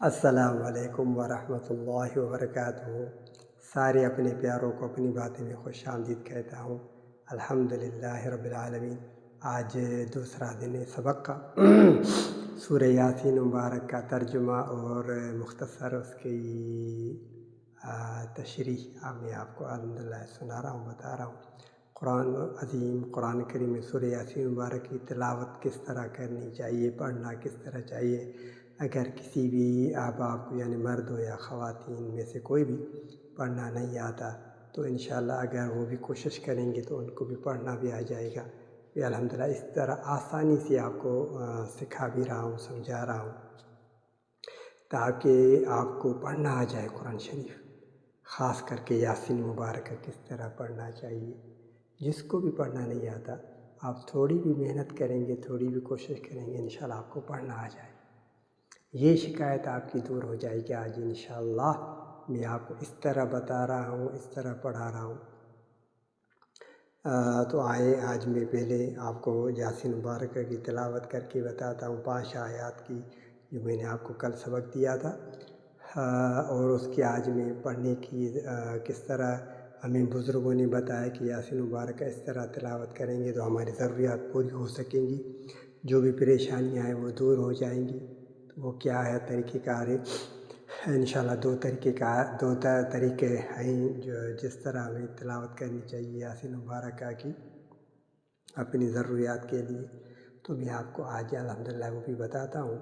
السلام علیکم ورحمۃ اللہ وبرکاتہ۔ سارے اپنے پیاروں کو اپنی باتیں میں خوش آمدید کہتا ہوں۔ الحمدللہ رب العالمین۔ آج دوسرا دن سبق کا سورہ یاسین مبارک کا ترجمہ اور مختصر اس کی تشریح میں آپ کو الحمدللہ سنا رہا ہوں، بتا رہا ہوں۔ قرآن عظیم، قرآن کریم میں سورہ یاسین مبارک کی تلاوت کس طرح کرنی چاہیے، پڑھنا کس طرح چاہیے۔ اگر کسی بھی احباب کو یعنی مرد ہو یا خواتین میں سے کوئی بھی پڑھنا نہیں آتا تو انشاءاللہ اگر وہ بھی کوشش کریں گے تو ان کو بھی پڑھنا بھی آ جائے گا۔ یہ الحمدللہ اس طرح آسانی سے آپ کو سکھا بھی رہا ہوں، سمجھا رہا ہوں تاکہ آپ کو پڑھنا آ جائے قرآن شریف، خاص کر کے یاسین مبارک کس طرح پڑھنا چاہیے۔ جس کو بھی پڑھنا نہیں آتا آپ تھوڑی بھی محنت کریں گے، تھوڑی بھی کوشش کریں گے، انشاءاللہ آپ کو پڑھنا آ جائے۔ یہ شکایت آپ کی دور ہو جائے گی۔ آج انشاءاللہ میں آپ کو اس طرح بتا رہا ہوں، اس طرح پڑھا رہا ہوں۔ تو آئے آج میں پہلے آپ کو یاسین مبارک کی تلاوت کر کے بتاتا ہوں، 5 آیات کی جو میں نے آپ کو کل سبق دیا تھا، اور اس کی آج میں پڑھنے کی کس طرح ہمیں بزرگوں نے بتایا کہ یاسین مبارک اس طرح تلاوت کریں گے تو ہماری ضروریات پوری ہو سکیں گی، جو بھی پریشانیاں ہیں وہ دور ہو جائیں گی۔ تو وہ کیا ہے طریقہ کار ہے؟ انشاءاللہ دو طریقے ہیں جس طرح ہمیں تلاوت کرنی چاہیے یاسین مبارک کی اپنی ضروریات کے لیے۔ تو میں آپ کو آج الحمدللہ وہ بھی بتاتا ہوں۔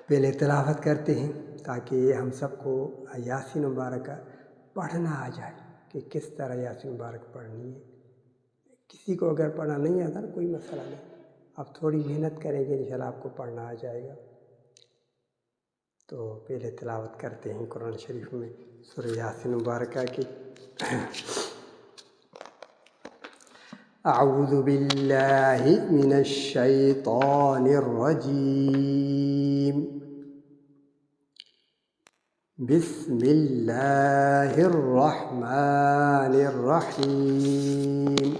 پہلے تلاوت کرتے ہیں تاکہ ہم سب کو یاسین مبارک پڑھنا آ جائے کہ کس طرح یاسین مبارک پڑھنی ہے۔ کسی کو اگر پڑھنا نہیں آتا کوئی مسئلہ نہیں، آپ تھوڑی محنت کریں گے انشاءاللہ آپ کو پڑھنا آ جائے گا۔ تو پہلے تلاوت کرتے ہیں قرآن شریف میں سورہ یاسین مبارکہ کی۔ اعوذ باللہ من الشیطان الرجیم، بسم اللہ الرحمن الرحیم۔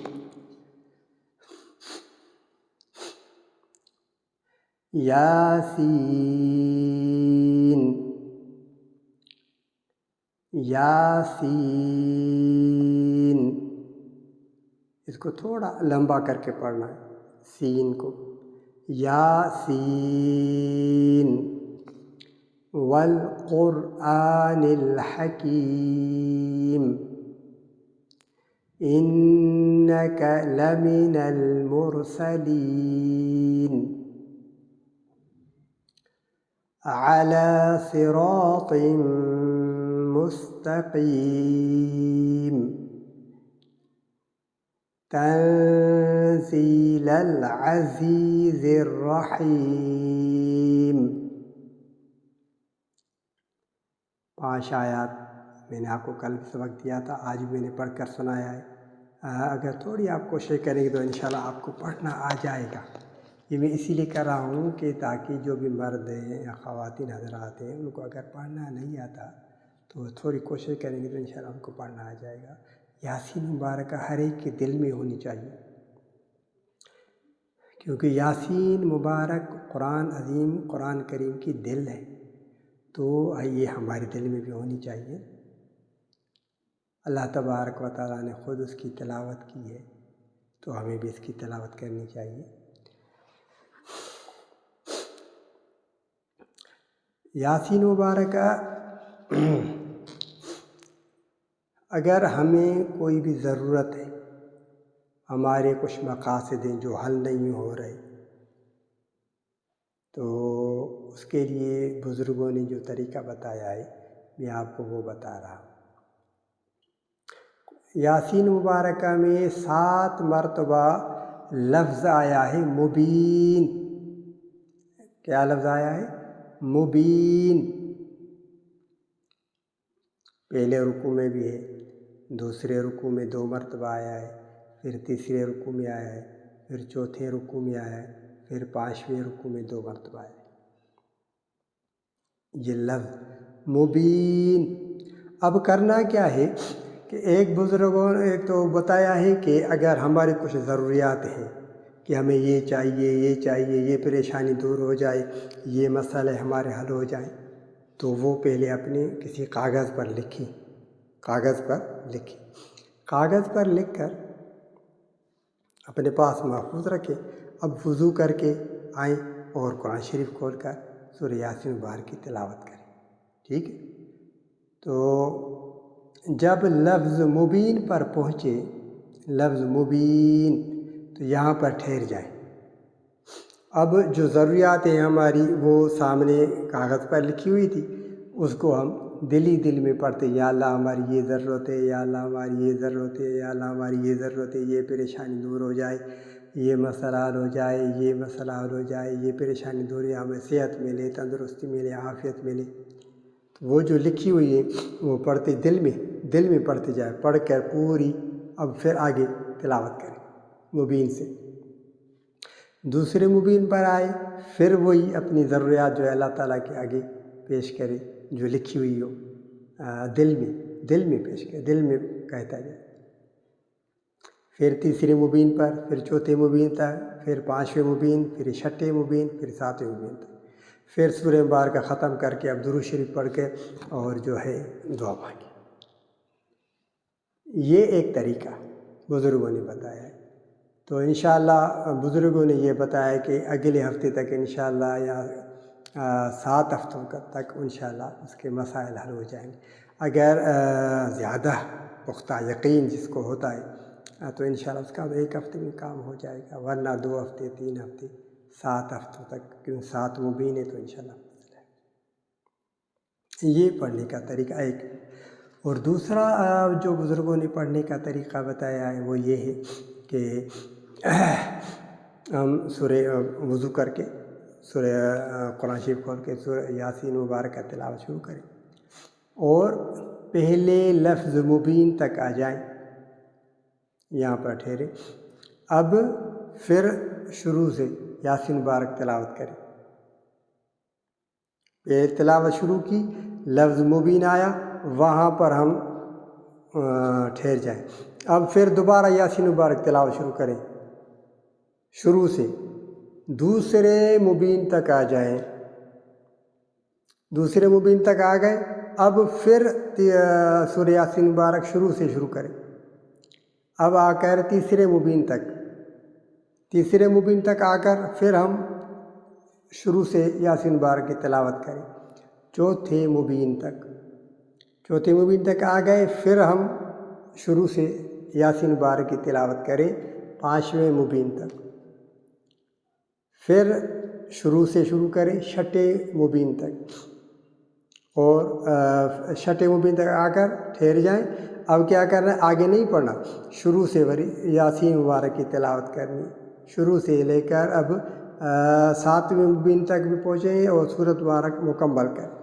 یاسین یاسین، اس کو تھوڑا لمبا کر کے پڑھنا ہے سین کو۔ یاسین والقرآن الحکیم انک لمن المرسلین علی صراط مستقیم تنزیل العزیز الرحیم۔ 5 آیات میں نے آپ کو کل سبق دیا تھا، آج بھی میں نے پڑھ کر سنایا ہے۔ اگر تھوڑی آپ کوشش کریں گے تو انشاءاللہ آپ کو پڑھنا آ جائے گا۔ یہ میں اسی لیے کر رہا ہوں کہ تاکہ جو بھی مرد ہیں یا خواتین حضرات ہیں ان کو اگر پڑھنا نہیں آتا تو تھوڑی کوشش کریں گے تو انشاءاللہ ان کو پڑھنا آ جائے گا۔ یاسین مبارکہ ہر ایک کے دل میں ہونی چاہیے، کیونکہ یاسین مبارک قرآن عظیم، قرآن کریم کی دل ہے، تو یہ ہمارے دل میں بھی ہونی چاہیے۔ اللہ تبارک و تعالیٰ نے خود اس کی تلاوت کی ہے تو ہمیں بھی اس کی تلاوت کرنی چاہیے۔ یاسین مبارکہ اگر ہمیں کوئی بھی ضرورت ہے، ہمارے کچھ مقاصد ہیں جو حل نہیں ہو رہے، تو اس کے لیے بزرگوں نے جو طریقہ بتایا ہے میں آپ کو وہ بتا رہا ہوں۔ یاسین مبارکہ میں 7 مرتبہ لفظ آیا ہے مبین۔ کیا لفظ آیا ہے؟ مبین۔ پہلے رکوع میں بھی ہے، دوسرے رکوع میں 2 مرتبہ آیا ہے، پھر تیسرے رکوع میں آیا ہے، پھر چوتھے رکوع میں آیا ہے، پھر 5ویں رکوع میں 2 مرتبہ آیا ہے۔ یہ لفظ مبین۔ اب کرنا کیا ہے کہ ایک بزرگوں نے تو بتایا ہے کہ اگر ہماری کچھ ضروریات ہیں کہ ہمیں یہ چاہیے، یہ چاہیے، یہ پریشانی دور ہو جائے، یہ مسئلے ہمارے حل ہو جائیں، تو وہ پہلے اپنے کسی کاغذ پر لکھی، کاغذ پر لکھ کر اپنے پاس محفوظ رکھے۔ اب وضو کر کے آئیں اور قرآن شریف کھول کر سورہ یاسین مبارک کی تلاوت کریں، ٹھیک ہے؟ تو جب لفظ مبین پر پہنچے، لفظ مبین، تو یہاں پر ٹھہر جائیں۔ اب جو ضروریات ہیں ہماری وہ سامنے کاغذ پر لکھی ہوئی تھی، اس کو ہم دل میں پڑھتے، یا اللہ ہماری یہ ضرورت ہے، یا اللہ ہماری یہ ضرورت ہے، یا اللہ ہماری یہ ضرورت ہے، یہ پریشانی دور ہو جائے، یہ مسئلہ حل ہو جائے، یہ مسئلہ حل ہو جائے، یہ پریشانی دور ہے، ہمیں صحت ملے، تندرستی ملے، عافیت ملے۔ تو وہ جو لکھی ہوئی ہے وہ پڑھتے، دل میں پڑھتے جائے، پڑھ کر پوری، اب پھر آگے تلاوت کریں مبین سے۔ دوسرے مبین پر آئے، پھر وہی اپنی ضروریات جو ہے اللہ تعالیٰ کے آگے پیش کرے، جو لکھی ہوئی ہو، دل میں پیش کرے، دل میں کہتا جائے۔ پھر تیسرے مبین پر، پھر چوتھے مبین تک، پھر پانچویں مبین، پھر چھٹے مبین، پھر ساتویں مبین تک، پھر سورہ مبارکہ ختم کر کے اب درود شریف پڑھ کے اور جو ہے دعا مانگی۔ یہ ایک طریقہ بزرگوں نے بتایا ہے۔ تو انشاءاللہ بزرگوں نے یہ بتایا کہ اگلے ہفتے تک انشاءاللہ یا 7 ہفتوں تک انشاءاللہ اس کے مسائل حل ہو جائیں گے۔ اگر زیادہ پختہ یقین جس کو ہوتا ہے تو انشاءاللہ اس کا 1 ہفتے میں کام ہو جائے گا، ورنہ 2 ہفتے، 3 ہفتے، 7 ہفتوں تک، کیوں 7 مبین ہے تو انشاءاللہ یہ پڑھنے کا طریقہ ایک۔ اور دوسرا جو بزرگوں نے پڑھنے کا طریقہ بتایا ہے وہ یہ ہے کہ ہم وضو کر کے سورہ قرآن شریف کھول کے سورہ یاسین مبارک کا تلاوت شروع کریں اور پہلے لفظ مبین تک آ جائیں، یہاں پر ٹھہرے، اب پھر شروع سے یاسین مبارک تلاوت کریں۔ پہلے تلاوت شروع کی، لفظ مبین آیا، وہاں پر ہم ٹھہر جائیں، اب پھر دوبارہ یاسین مبارک تلاوت شروع کریں، شروع سے دوسرے مبین تک آ جائیں، دوسرے مبین تک آ گئے، اب پھر سورہ یاسین مبارک شروع سے شروع کریں، اب آ کر تیسرے مبین تک آ کر پھر ہم شروع سے یاسین مبارک کی تلاوت کریں، چوتھے مبین تک آ گئے، پھر ہم شروع سے یاسین مبارک کی تلاوت کریں، 5ویں مبین تک، پھر شروع سے شروع کریں 6ٹھے مبین تک، اور 6ٹھے مبین تک آ کر ٹھہر جائیں۔ اب کیا کرنا ہے، آگے نہیں پڑھنا، شروع سے یاسین مبارک کی تلاوت کرنی، شروع سے لے کر اب 7ویں مبین تک بھی پہنچیں اور سورۃ مبارک مکمل کریں۔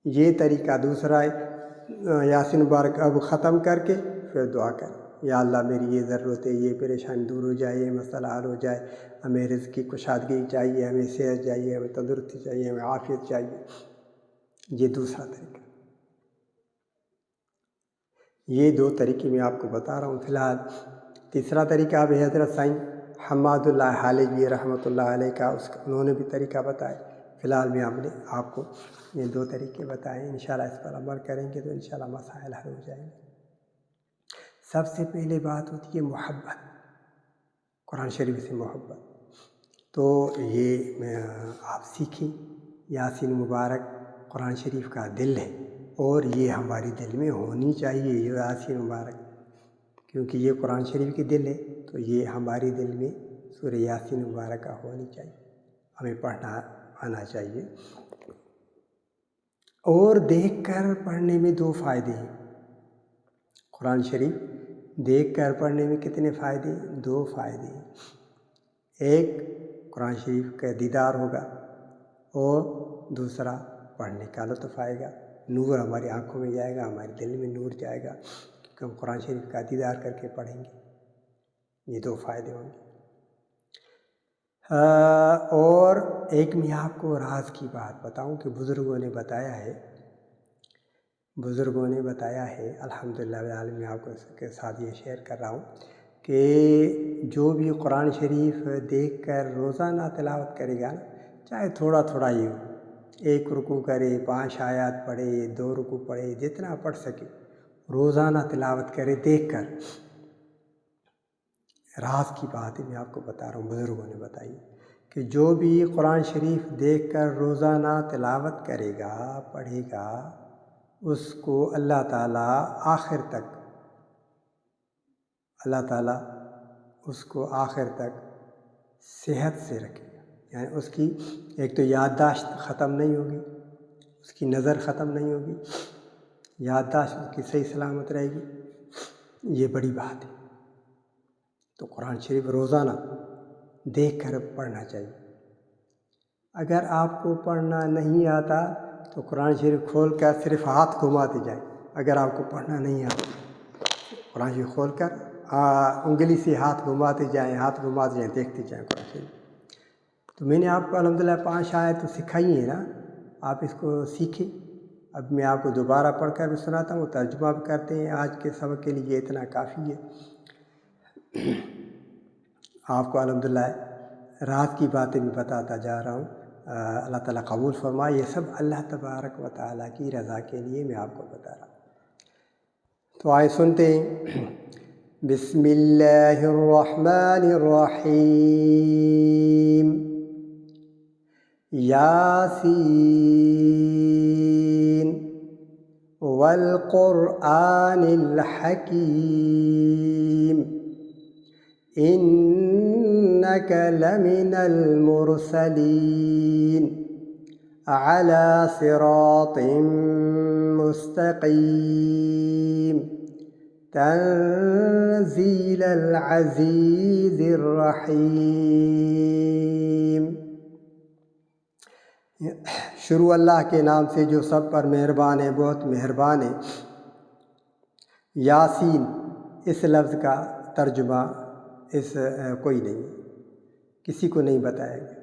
یہ طریقہ دوسرا ہے۔ یاسین مبارک اب ختم کر کے پھر دعا کریں، یا اللہ میری یہ ضرورت ہے، یہ پریشانی دور ہو جائے، یہ مسئلہ حل ہو جائے، ہمیں رزق کی کشادگی چاہیے، ہمیں صحت چاہیے، ہمیں تندرستی چاہیے، ہمیں عافیت چاہیے۔ یہ دوسرا طریقہ۔ یہ 2 طریقے میں آپ کو بتا رہا ہوں فی الحال۔ تیسرا طریقہ اب حضرت سائیں حماد اللہ حالجوی رحمۃ اللہ علیہ کا، انہوں نے بھی طریقہ بتایا۔ فی الحال میں آپ کو یہ 2 طریقے بتائیں، انشاءاللہ اس پر عمل کریں گے تو انشاءاللہ مسائل حل ہو جائیں گے۔ سب سے پہلے بات ہوتی ہے محبت، قرآن شریف سے محبت۔ تو یہ آپ سیکھیں، یاسین مبارک قرآن شریف کا دل ہے اور یہ ہماری دل میں ہونی چاہیے، یہ یاسین مبارک، کیونکہ یہ قرآن شریف کے دل ہے تو یہ ہماری دل میں سورہ یاسین مبارکہ ہونی چاہیے، ہمیں پڑھنا آنا چاہیے۔ اور دیکھ کر پڑھنے میں 2 فائدے ہیں۔ قرآن شریف دیکھ کر پڑھنے میں کتنے فائدے؟ 2 فائدے ہیں۔ ایک، قرآن شریف کا دیدار ہوگا، اور دوسرا پڑھنے کا لطف آئے گا، نور ہماری آنکھوں میں جائے گا، ہمارے دل میں نور جائے گا، کیونکہ ہم قرآن شریف کا دیدار کر کے پڑھیں گے۔ یہ 2 فائدے ہوں گے۔ اور ایک میں آپ کو راز کی بات بتاؤں کہ بزرگوں نے بتایا ہے، الحمدللہ رب العالمین، میں آپ کو اس کے ساتھ یہ شیئر کر رہا ہوں کہ جو بھی قرآن شریف دیکھ کر روزانہ تلاوت کرے گا، چاہے تھوڑا تھوڑا ہی ہو، ایک رکوع کرے، 5 آیات پڑھے، 2 رکوع پڑھے، جتنا پڑھ سکے روزانہ تلاوت کرے دیکھ کر۔ راز کی بات ہے میں آپ کو بتا رہا ہوں، بزرگوں نے بتائی کہ جو بھی قرآن شریف دیکھ کر روزانہ تلاوت کرے گا، پڑھے گا، اس کو اللہ تعالیٰ آخر تک صحت سے رکھے گا۔ یعنی اس کی ایک تو یادداشت ختم نہیں ہوگی، اس کی نظر ختم نہیں ہوگی، یادداشت اس کی صحیح سلامت رہے گی، یہ بڑی بات ہے۔ تو قرآن شریف روزانہ دیکھ کر پڑھنا چاہیے۔ اگر آپ کو پڑھنا نہیں آتا تو قرآن شریف کھول کر صرف ہاتھ گھماتے جائیں۔ اگر آپ کو پڑھنا نہیں آتا قرآن شریف کھول کر انگلی سے ہاتھ گھماتے جائیں، دیکھتے جائیں قرآن شریف۔ تو میں نے آپ کو الحمدللہ 5 آیت تو سکھائی ہیں نا، آپ اس کو سیکھیں۔ اب میں آپ کو دوبارہ پڑھ کر بھی سناتا ہوں، ترجمہ بھی کرتے ہیں۔ آج کے سبق کے لیے اتنا کافی ہے۔ آپ کو الحمدللہ رات کی باتیں بھی بتاتا جا رہا ہوں، اللہ تعالیٰ قبول فرمائے۔ یہ سب اللہ تبارک و تعالیٰ کی رضا کے لیے میں آپ کو بتا رہا ہوں۔ تو آئے سنتے ہیں۔ بسم اللہ الرحمن الرحیم۔ یاسین والقرآن الحکیم انک لمن المرسلین علی صراط مستقیم تنزیل العزیز الرحیم۔ شروع اللہ کے نام سے جو سب پر مہربان ہے، بہت مہربان ہے۔ یاسین، اس لفظ کا ترجمہ کوئی نہیں، کسی کو نہیں بتایا گیا۔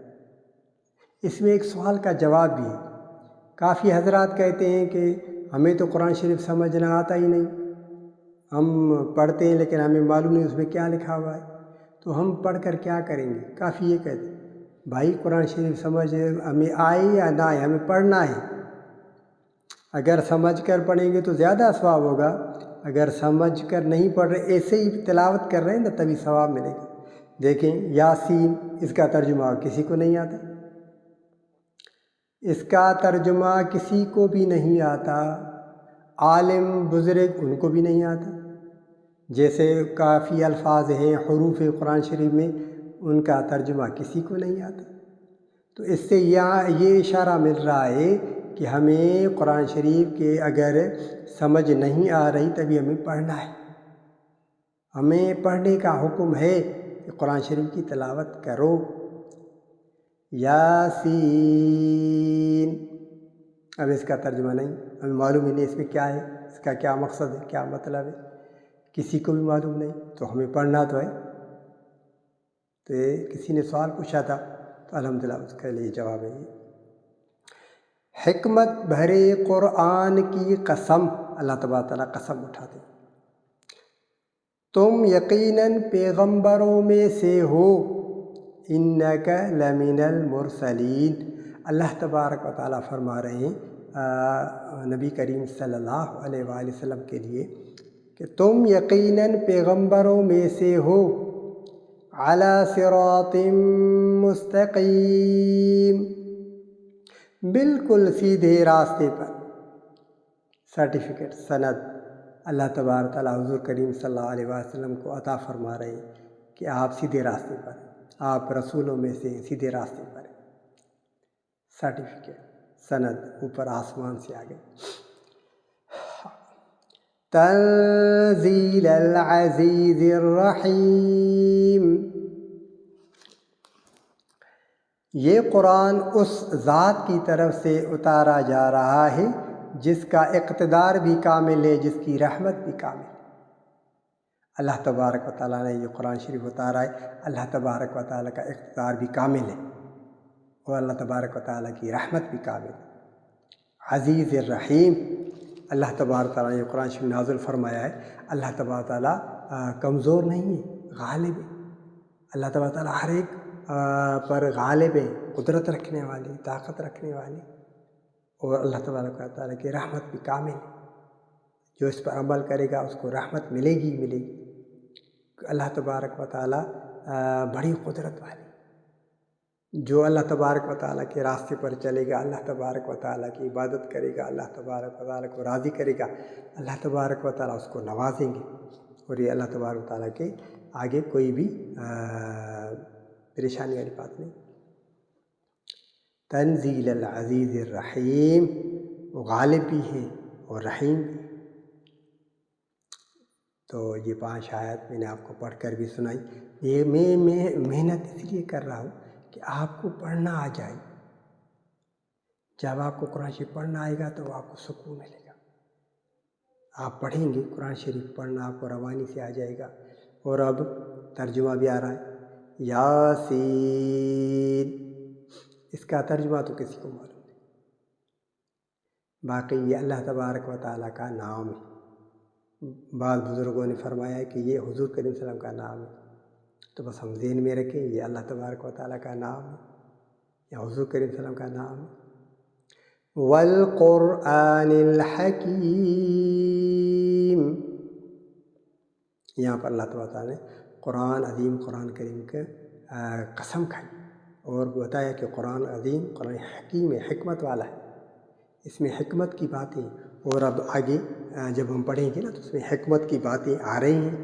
اس میں ایک سوال کا جواب بھی ہے۔ کافی حضرات کہتے ہیں کہ ہمیں تو قرآن شریف سمجھنا آتا ہی نہیں، ہم پڑھتے ہیں لیکن ہمیں معلوم نہیں اس میں کیا لکھا ہوا ہے، تو ہم پڑھ کر کیا کریں گے؟ کافی یہ کہتے ہیں بھائی قرآن شریف سمجھ ہمیں آئے یا نہ آئے، ہمیں پڑھنا ہے۔ اگر سمجھ کر پڑھیں گے تو زیادہ ثواب ہوگا، اگر سمجھ کر نہیں پڑھ رہے، ایسے ہی تلاوت کر رہے ہیں نا، تبھی ثواب ملے گا۔ دیکھیں یاسین، اس کا ترجمہ کسی کو نہیں آتا، اس کا ترجمہ کسی کو بھی نہیں آتا، عالم بزرگ ان کو بھی نہیں آتا۔ جیسے کافی الفاظ ہیں حروف قرآن شریف میں، ان کا ترجمہ کسی کو نہیں آتا۔ تو اس سے یہ اشارہ مل رہا ہے کہ ہمیں قرآن شریف کے اگر سمجھ نہیں آ رہی تبھی ہمیں پڑھنا ہے، ہمیں پڑھنے کا حکم ہے کہ قرآن شریف کی تلاوت کرو۔ یاسین، اب اس کا ترجمہ نہیں، ہمیں معلوم ہی نہیں اس میں کیا ہے، اس کا کیا مقصد ہے، کیا مطلب ہے، کسی کو بھی معلوم نہیں، تو ہمیں پڑھنا تو ہے۔ تو کسی نے سوال پوچھا تھا تو الحمدللہ اس کے لیے جواب ہے یہ۔ حکمت بھرے قرآن کی قسم، اللہ تبارک تعالیٰ قسم اٹھاتے ہیں، تم یقیناً پیغمبروں میں سے ہو، انک لمن المرسلین، اللہ تبارک و تعالیٰ فرما رہے ہیں نبی کریم صلی اللہ علیہ وآلہ وسلم کے لیے کہ تم یقیناً پیغمبروں میں سے ہو، علی صراط مستقیم، بالکل سیدھے راستے پر۔ سرٹیفکیٹ، سند اللہ تبارک تعالیٰ حضور کریم صلی اللہ علیہ وسلم کو عطا فرما رہے ہیں کہ آپ سیدھے راستے پر، آپ رسولوں میں سے سیدھے راستے پر ہیں۔ سرٹیفکیٹ، سند اوپر آسمان سے آ گئے۔ تنزیل العزیز الرحیم، یہ قرآن اس ذات کی طرف سے اتارا جا رہا ہے جس کا اقتدار بھی کامل ہے، جس کی رحمت بھی کامل ہے۔ اللہ تبارک و تعالیٰ نے یہ قرآن شریف اتارا ہے، اللہ تبارک و تعالیٰ کا اقتدار بھی کامل ہے اور اللہ تبارک و تعالیٰ کی رحمت بھی کامل ہے۔ عزیز الرحیم، اللہ تبارک تعالیٰ نے یہ قرآن شریف نازل فرمایا ہے۔ اللہ تبارک تعالیٰ کمزور نہیں ہے، غالب ہے۔ اللہ تبارک تعالیٰ ہر ایک پر غالب ہے، قدرت رکھنے والے، طاقت رکھنے والے۔ اور اللہ تبارک و تعالیٰ کی رحمت بھی کامل ہے، جو اس پر عمل کرے گا اس کو رحمت ملے گی ہی ملے گی۔ اللہ تبارک و تعالیٰ بڑی قدرت والی، جو اللہ تبارک و تعالیٰ کے راستے پر چلے گا، اللہ تبارک و تعالیٰ کی عبادت کرے گا، اللہ تبارک و تعالیٰ کو راضی کرے گا، اللہ تبارک و تعالیٰ اس کو نوازیں گے، اور یہ اللہ تبارک و تعالیٰ کے آگے کوئی بھی پریشانی والی بات نہیں۔ تنزیل العزیز الرحیم، وہ غالب بھی ہے اور رحیم بھی۔ تو یہ 5 آیات میں نے آپ کو پڑھ کر بھی سنائی۔ یہ میں محنت اس لیے کر رہا ہوں کہ آپ کو پڑھنا آ جائے۔ جب آپ کو قرآن شریف پڑھنا آئے گا تو آپ کو سکون ملے گا۔ آپ پڑھیں گے قرآن شریف پڑھنا آپ کو روانی سے آ جائے گا۔ اور اب ترجمہ بھی آ رہا ہے، یاسین، اس کا ترجمہ تو کسی کو معلوم نہیں، باقی یہ اللہ تبارک و تعالیٰ کا نام ہے۔ بعض بزرگوں نے فرمایا ہے کہ یہ حضور کریم صلی اللہ علیہ وسلم کا نام ہے، تو بس ہم ذہن میں رکھیں یہ اللہ تبارک و تعالیٰ کا نام ہے یا حضور کریم صلی اللہ علیہ وسلم کا نام ہے۔ والقرآن الحکیم، یہاں پر اللہ تعالیٰ نے قرآن عظیم، قرآن کریم کا قسم کھائی اور بتایا کہ قرآن عظیم، قرآن حکیم ہے، حکمت والا ہے، اس میں حکمت کی باتیں، اور اب آگے جب ہم پڑھیں گے نا تو اس میں حکمت کی باتیں آ رہی ہیں۔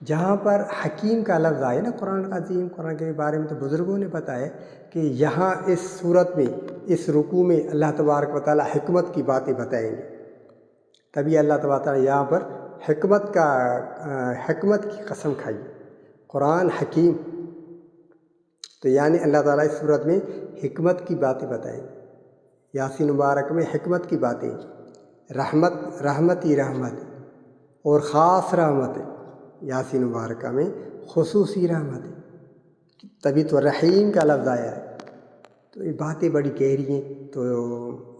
جہاں پر حکیم کا لفظ آئے نا قرآن عظیم، قرآن کے بارے میں، تو بزرگوں نے بتایا کہ یہاں اس صورت میں، اس رکوع میں اللہ تبارک و تعالیٰ حکمت کی باتیں بتائیں گے، تبھی اللہ تبارک و تعالیٰ یہاں پر حکمت کی قسم کھائی، قرآن حکیم، تو یعنی اللہ تعالیٰ اس صورت میں حکمت کی باتیں بتائیں گے۔ یاسین مبارک میں حکمت کی باتیں، رحمت ہی رحمت اور خاص رحمت ہے، یاسین مبارکہ میں خصوصی رحمت ہے، تبھی تو رحیم کا لفظ آیا ہے۔ تو یہ باتیں بڑی گہری ہیں، تو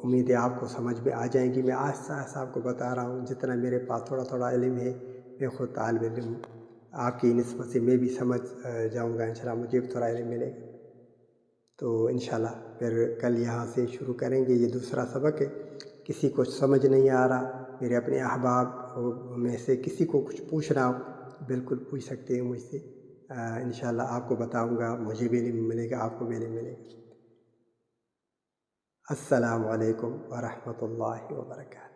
امید ہے آپ کو سمجھ میں آ جائیں گی۔ میں آہستہ آہستہ آپ کو بتا رہا ہوں، جتنا میرے پاس تھوڑا تھوڑا علم ہے، میں خود طالب علم ہوں، آپ کی نسبت سے میں بھی سمجھ جاؤں گا، انشاءاللہ مجھے بھی تھوڑا علم ملے گا۔ تو انشاءاللہ پھر کل یہاں سے شروع کریں گے، یہ دوسرا سبق ہے۔ کسی کو سمجھ نہیں آ رہا، میرے اپنے احباب میں سے کسی کو کچھ پوچھنا ہو بالکل پوچھ سکتے ہیں مجھ سے، انشاءاللہ آپ کو بتاؤں گا، مجھے بھی علم ملے گا، آپ کو بھی علم ملے گا۔ السلام علیکم ورحمۃ اللہ وبرکاتہ۔